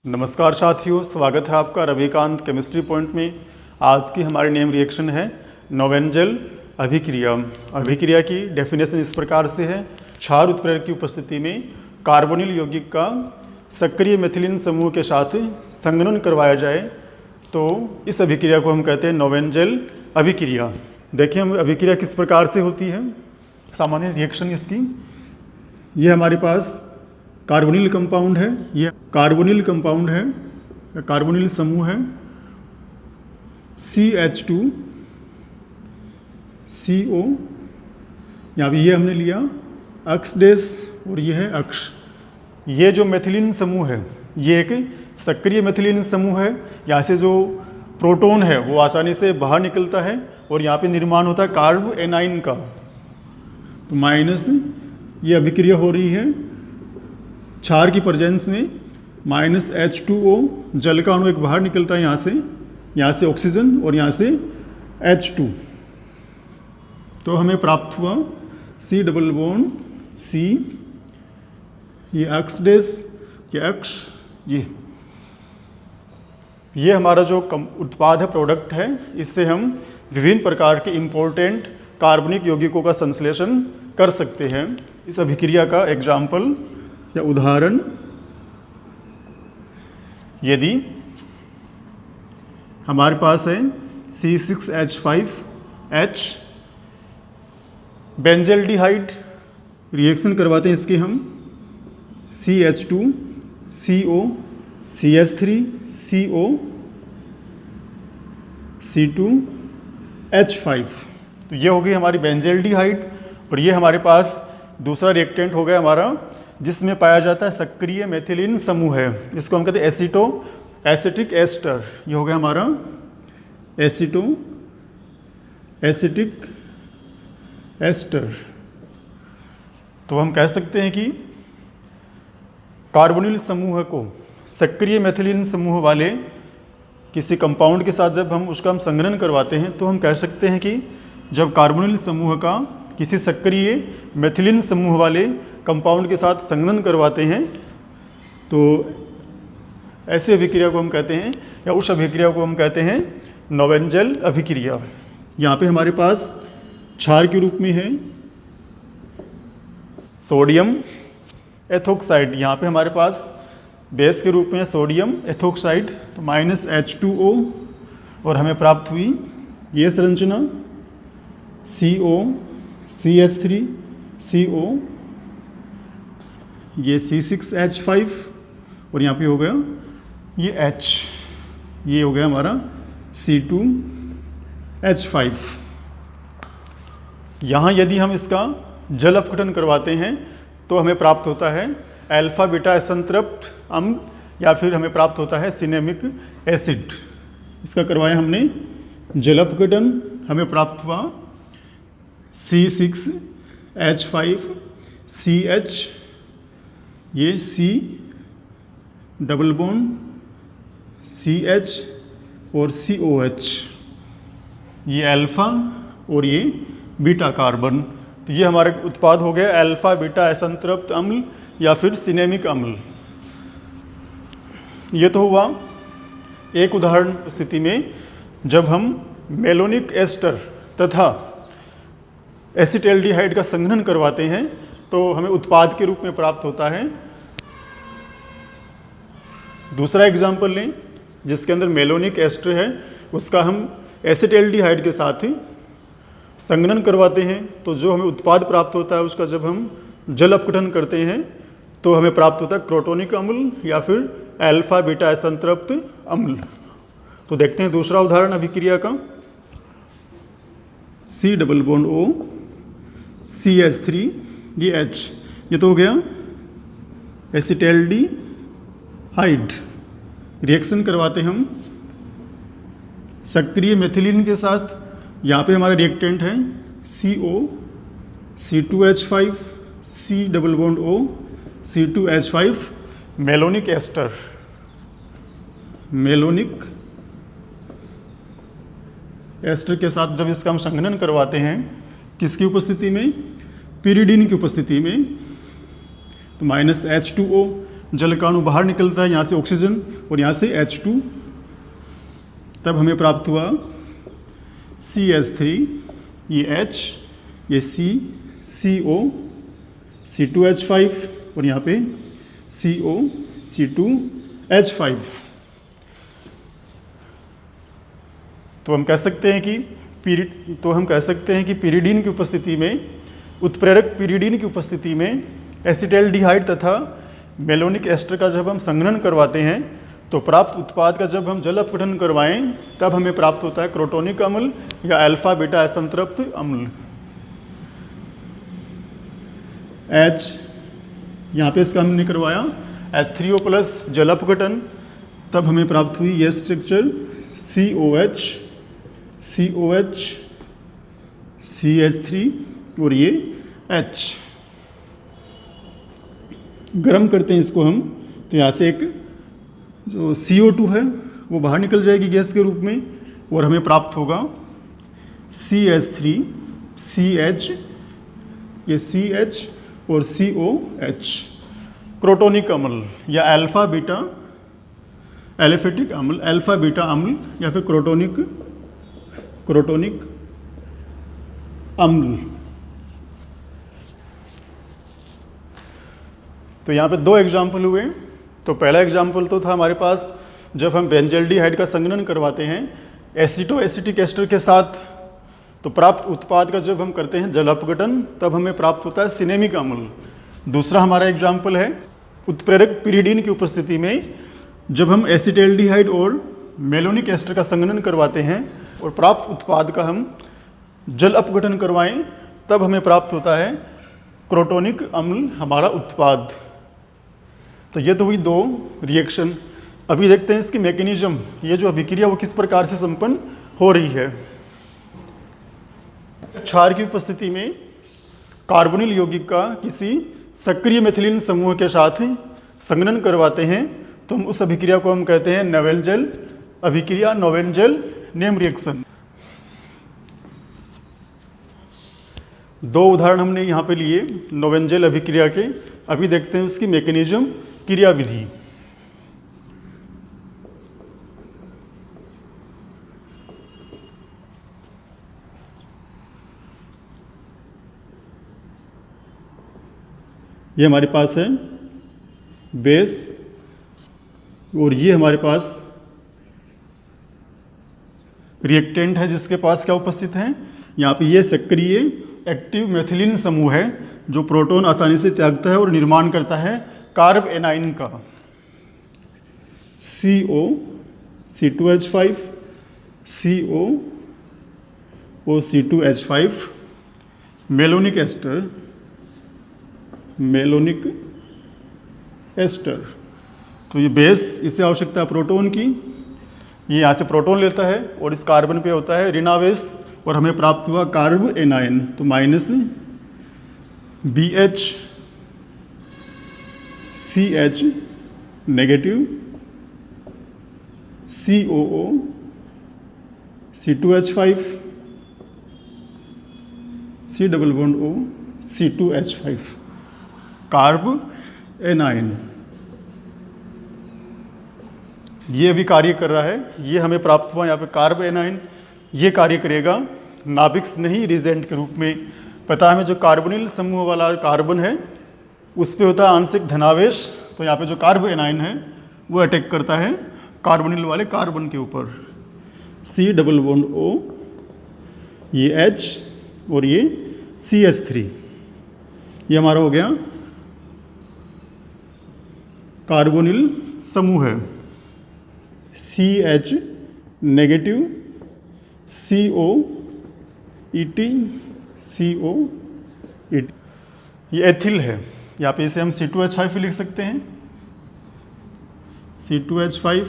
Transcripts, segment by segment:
नमस्कार साथियों, स्वागत है आपका रविकांत केमिस्ट्री पॉइंट में। आज की हमारी नेम रिएक्शन है नोवेंजल अभिक्रिया। अभिक्रिया की डेफिनेशन इस प्रकार से है, क्षार उत्प्रेरक की उपस्थिति में कार्बोनिल यौगिक का सक्रिय मेथिलीन समूह के साथ संघनन करवाया जाए तो इस अभिक्रिया को हम कहते हैं नोवेंजल अभिक्रिया। देखिए हम अभिक्रिया किस प्रकार से होती है, सामान्य रिएक्शन इसकी। ये हमारे पास कार्बोनिल कंपाउंड है, ये कार्बोनिल कंपाउंड है, कार्बोनिल समूह है CH2CO। यहाँ भी ये हमने लिया अक्ष डेस और ये है अक्ष। ये जो मेथिलीन समूह है ये एक सक्रिय मेथिलीन समूह है। यहाँ से जो प्रोटॉन है वो आसानी से बाहर निकलता है और यहाँ पे निर्माण होता है कार्ब एनाइन का। तो माइनस ये अभिक्रिया हो रही है क्षार की प्रेजेंस में, -H2O जल का अणु एक बाहर निकलता है यहाँ से ऑक्सीजन और यहाँ से H2। तो हमें प्राप्त हुआ C डबल बॉन्ड C, ये अक्ष डेस, ये अक्ष, ये हमारा जो उत्पाद है, प्रोडक्ट है, इससे हम विभिन्न प्रकार के इम्पोर्टेंट कार्बनिक यौगिकों का संश्लेषण कर सकते हैं। इस अभिक्रिया का एग्जाम्पल या उदाहरण, यदि हमारे पास है C6H5H बेंजल्डिहाइड, रिएक्शन करवाते हैं इसके हम CH2CO CH3CO C2H5। तो ये हो गई हमारी बेंजल्डिहाइड। और ये हमारे पास दूसरा रिएक्टेंट हो गया हमारा जिसमें पाया जाता है सक्रिय मेथिलीन समूह है, इसको हम कहते हैं एसिटिक एस्टर। ये हो गया हमारा एसिटिक एस्टर। तो हम कह सकते हैं कि कार्बोनिल समूह को सक्रिय मेथिलीन समूह वाले किसी कंपाउंड के साथ जब हम उसका संघनन करवाते हैं तो हम कह सकते हैं कि जब कार्बोनिल समूह का किसी सक्रिय मेथिलीन समूह वाले कंपाउंड के साथ संघनन करवाते हैं तो ऐसे अभिक्रिया को हम कहते हैं, या उस अभिक्रिया को हम कहते हैं नोवेंजल अभिक्रिया। यहाँ पे हमारे पास क्षार के रूप में है सोडियम एथोक्साइड, यहाँ पे हमारे पास बेस के रूप में सोडियम एथोक्साइड, तो -H2O और हमें प्राप्त हुई ये संरचना CO CH3CO, ये C6H5 और यहाँ पे हो गया ये H, ये हो गया हमारा C2H5। यहाँ यदि हम इसका जल अपघटन करवाते हैं तो हमें प्राप्त होता है अल्फा बीटा असंतृप्त अम्ल, या फिर हमें प्राप्त होता है सिनेमिक एसिड। इसका करवाया हमने जल अपघटन, हमें प्राप्त हुआ C6H5CH, ये C डबल बॉन्ड CH और COH, ये अल्फा और ये बीटा कार्बन। तो ये हमारे उत्पाद हो गया अल्फा बीटा असंतृप्त अम्ल या फिर सिनेमिक अम्ल। ये तो हुआ एक उदाहरण स्थिति में जब हम मेलोनिक एस्टर तथा एसिटाल्डिहाइड का संघनन करवाते हैं तो हमें उत्पाद के रूप में प्राप्त होता है। दूसरा एग्जाम्पल लें जिसके अंदर मेलोनिक एस्टर है, उसका हम एसिटाल्डिहाइड के साथ ही संघनन करवाते हैं तो जो हमें उत्पाद प्राप्त होता है उसका जब हम जल अपघटन करते हैं तो हमें प्राप्त होता है क्रोटोनिक अम्ल या फिर अल्फा बीटा असंतृप्त अम्ल। तो देखते हैं दूसरा उदाहरण अभिक्रिया का, C double bond O CH3, ये H, ये तो हो गया एसिटाल्डिहाइड। रिएक्शन करवाते हम सक्रिय मेथिलीन के साथ, यहाँ पे हमारा रिएक्टेंट है CO C2H5 C double bond O C2H5 malonic ester. Malonic ester के साथ जब इसका हम संघनन करवाते हैं किसकी उपस्थिति में, पिरिडीन की उपस्थिति में, तो -H2O जल का अणु बाहर निकलता है, यहाँ से ऑक्सीजन और यहाँ से H2, तब हमें प्राप्त हुआ CH3, ये H, ये C, CO, C2H5 और यहाँ पे CO, C2H5। तो हम कह सकते हैं कि पिरिडीन की उपस्थिति में, उत्प्रेरक पिरिडीन की उपस्थिति में एसिटाल्डिहाइड तथा मेलोनिक एस्टर का जब हम संघनन करवाते हैं तो प्राप्त उत्पाद का जब हम जल अपघटन करवाएं तब हमें प्राप्त होता है क्रोटोनिक अम्ल या अल्फा बीटा असंतृप्त अम्ल। H, यहाँ पे इसका हमने करवाया H3O प्लस जल अपघटन, तब हमें प्राप्त हुई ये स्ट्रक्चर COH, COH, CH3 और ये H। गर्म करते हैं इसको हम, तो यहाँ से एक जो CO2 है वो बाहर निकल जाएगी गैस के रूप में और हमें प्राप्त होगा CH3, CH, ये CH और COH, क्रोटोनिक अम्ल या अल्फा बीटा एलिफेटिक अम्ल, अल्फा बीटा अम्ल या फिर क्रोटोनिक अम्ल। तो यहाँ पे दो एग्जाम्पल हुए। तो पहला एग्जाम्पल तो था हमारे पास जब हम बेंजल्डिहाइड का संघनन करवाते हैं एसिटोएसिटिक एस्टर के साथ, तो प्राप्त उत्पाद का जब हम करते हैं जल अपघटन तब हमें प्राप्त होता है सिनेमिक अम्ल। दूसरा हमारा एग्जाम्पल है उत्प्रेरक पिरिडीन की उपस्थिति में जब हम एसिटाल्डिहाइड और मेलोनिक एस्टर का संघनन करवाते हैं और प्राप्त उत्पाद का हम जल अपघटन करवाएं तब हमें प्राप्त होता है क्रोटोनिक अम्ल हमारा उत्पाद। तो ये तो हुई दो रिएक्शन। अभी देखते हैं इसकी मैकेनिज्म, ये जो अभिक्रिया वो किस प्रकार से संपन्न हो रही है। क्षार की उपस्थिति में कार्बोनिल यौगिक का किसी सक्रिय मेथिलीन समूह के साथ संघनन करवाते हैं तो हम उस अभिक्रिया को हम कहते हैं नोवेंजल अभिक्रिया, नोवेंजल नेम रिएक्शन। दो उदाहरण हमने यहाँ पे लिए नोवेंजल अभिक्रिया के। अभी देखते हैं उसकी मैकेनिज्म, क्रियाविधि। ये हमारे पास है बेस और ये हमारे पास रिएक्टेंट है जिसके पास क्या उपस्थित है, यहाँ पे ये सक्रिय एक्टिव मेथिलीन समूह है जो प्रोटॉन आसानी से त्यागता है और निर्माण करता है कार्ब एनाइन का। CO, C2H5, CO, C2H5, malonic ester, malonic ester. तो ये बेस, इसे आवश्यकता है प्रोटॉन की, ये यहाँ से प्रोटॉन लेता है और इस कार्बन पे होता है ऋणावेश और हमें प्राप्त हुआ कार्ब एनाइन। तो minus BH CH negative, COO C2H5, C double bond O C2H5, carb A9. ये अभी कार्य कर रहा है, ये हमें प्राप्त हुआ यहाँ पे कार्ब एनाइन। ये कार्य करेगा नाभिक स्नेही रिजेंट के रूप में। पता है हमें जो कार्बोनिल समूह वाला कार्बन है उस पे होता है आंशिक धनावेश, तो यहाँ पे जो कार्ब एनाइन है वो अटैक करता है कार्बोनिल वाले कार्बन के ऊपर। C डबल बॉन्ड O, ये H और ये CH3, ये हमारा हो गया कार्बोनिल समूह है। CH negative, CO ET, CO ET, ये एथिल है। यहाँ पे इसे हम C2H5 लिख सकते हैं, C2H5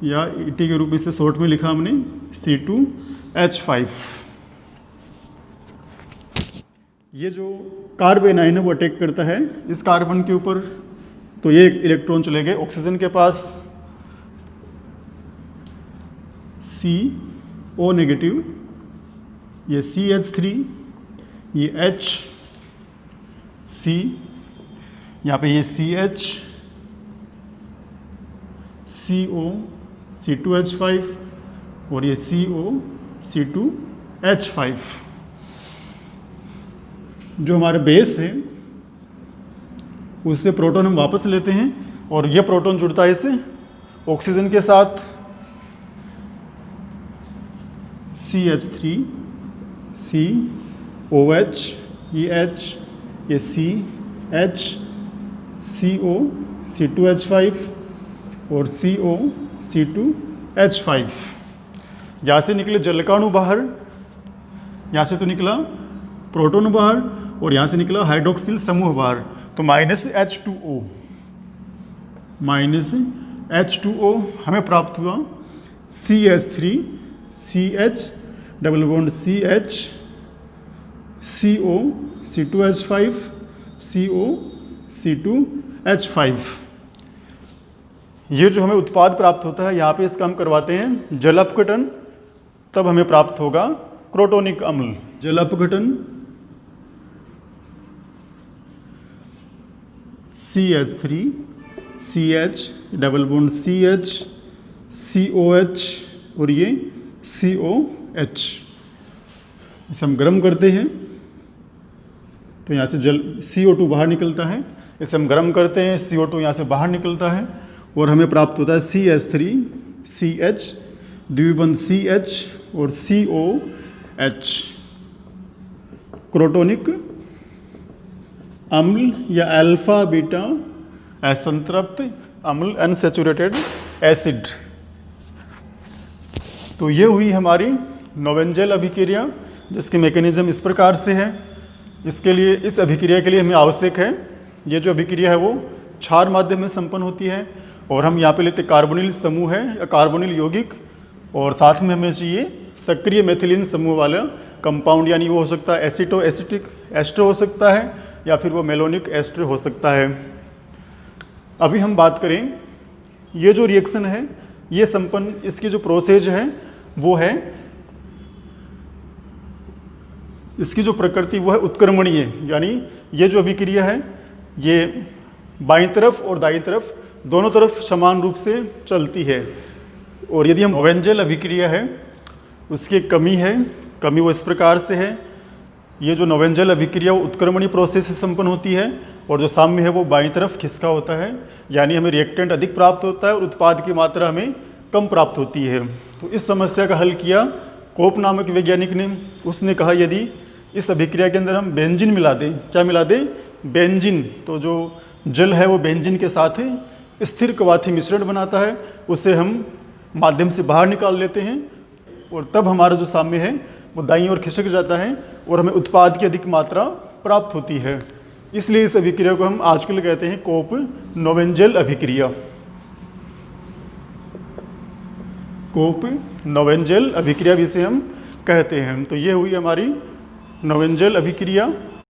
या ET के रूप में इसे शॉर्ट में लिखा हमने C2H5। ये जो कार्ब एनाइन है वो अटैक करता है इस कार्बन के ऊपर, तो ये इलेक्ट्रॉन चले गए ऑक्सीजन के पास। CO नेगेटिव, ये CH3, ये H, C, यहाँ पे ये CH, CO, C2H5 और ये CO, C2H5। जो हमारे बेस है उससे प्रोटॉन हम वापस लेते हैं और ये प्रोटॉन जुड़ता है इस ऑक्सीजन के साथ, CH3, COH, ये H, ये CH, CO, C2H5 और CO, C2H5। यहाँ से निकले जलकाणु बाहर, यहाँ से तो निकला प्रोटॉन बाहर और यहाँ से निकला हाइड्रोक्सिल समूह बाहर, तो -H2O हमें प्राप्त हुआ। CH3, CH double bond CH, CO, C2H5, CO, C2H5। ये जो हमें उत्पाद प्राप्त होता है, यहाँ पे इसका हम करवाते हैं जल अपघटन, तब हमें प्राप्त होगा क्रोटोनिक अम्ल। जल अपघटन CH3, CH double bond CH, COH और ये COH, इसे हम गर्म करते हैं तो यहाँ से CO2 बाहर निकलता है, इसे हम गर्म करते हैं, CO2 यहाँ से बाहर निकलता है और हमें प्राप्त होता है CH3, CH द्विबंध CH और COH, क्रोटोनिक अम्ल या अल्फा बीटा असंतृप्त अम्ल, अनसैचुरेटेड एसिड। तो ये हुई हमारी नोवेंजल अभिक्रिया, जिसकी मैकेनिज्म इस प्रकार से है। इसके लिए, इस अभिक्रिया के लिए हमें आवश्यक है, ये जो अभिक्रिया है वो क्षार माध्यम में संपन्न होती है और हम यहाँ पे लेते कार्बोनिल समूह है या कार्बोनिल यौगिक, और साथ में हमें चाहिए सक्रिय मेथिलीन समूह वाला कंपाउंड, यानी वो हो सकता है एसिटो एसिटिक एस्टर हो सकता है या फिर वो मेलोनिक एस्टर हो सकता है। अभी हम बात करें, ये जो रिएक्शन है ये संपन्न, इसकी जो प्रोसेस है वो है, इसकी जो प्रकृति वो है उत्क्रमणीय, यानी ये जो अभिक्रिया है ये बाईं तरफ और दाईं तरफ दोनों तरफ समान रूप से चलती है। और यदि हम नोवेंजल अभिक्रिया है उसकी एक कमी है, कमी वो इस प्रकार से है, ये जो नोवेंजल अभिक्रिया वो उत्क्रमणीय प्रोसेस से संपन्न होती है और जो साम्य है वो बाईं तरफ खिसका होता है, यानी हमें रिएक्टेंट अधिक प्राप्त होता है और उत्पाद की मात्रा हमें कम प्राप्त होती है। तो इस समस्या का हल किया कोप नामक वैज्ञानिक ने। उसने कहा यदि इस अभिक्रिया के अंदर हम बेंजीन मिला दें, क्या मिला दें? बेंजीन, तो जो जल है वो बेंजीन के साथ स्थिर कवाथी मिश्रण बनाता है, उसे हम माध्यम से बाहर निकाल लेते हैं और तब हमारा जो साम्य है वो दाईं ओर खिसक जाता है और हमें उत्पाद की अधिक मात्रा प्राप्त होती है। इसलिए इस अभिक्रिया को हम आजकल कहते हैं कोप नोवेंजल अभिक्रिया। कोप नोवेंजल अभिक्रिया भी इसे हम कहते हैं। तो ये हुई हमारी नोवेंजल अभिक्रिया।